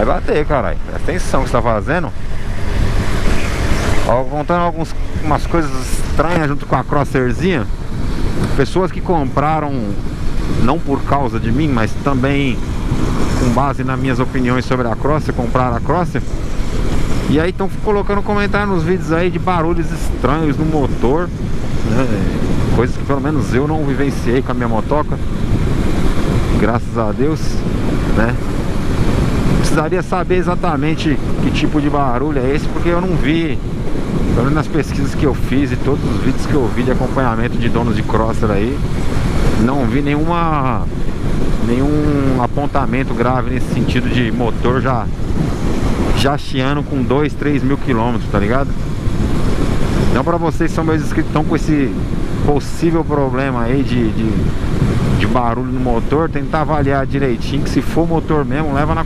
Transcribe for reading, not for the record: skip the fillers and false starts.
Vai bater, caralho. Presta atenção no que você tá fazendo. Ó, contando umas coisas estranhas junto com a Crosserzinha. Pessoas que compraram, não por causa de mim, mas também com base nas minhas opiniões sobre a Crosser, compraram a Crosser. E aí estão colocando comentário nos vídeos aí de barulhos estranhos no motor, né? Coisas que pelo menos eu não vivenciei com a minha motoca, graças a Deus, né? Precisaria saber exatamente que tipo de barulho é esse, porque eu não vi, pelo menos nas pesquisas que eu fiz e todos os vídeos que eu vi de acompanhamento de donos de Crosser aí, não vi nenhum apontamento grave nesse sentido de motor já chiando com 2, 3 mil quilômetros, tá ligado? Então, pra vocês que são meus inscritos, estão com esse possível problema aí de barulho no motor, tentar avaliar direitinho, que se for motor mesmo, leva na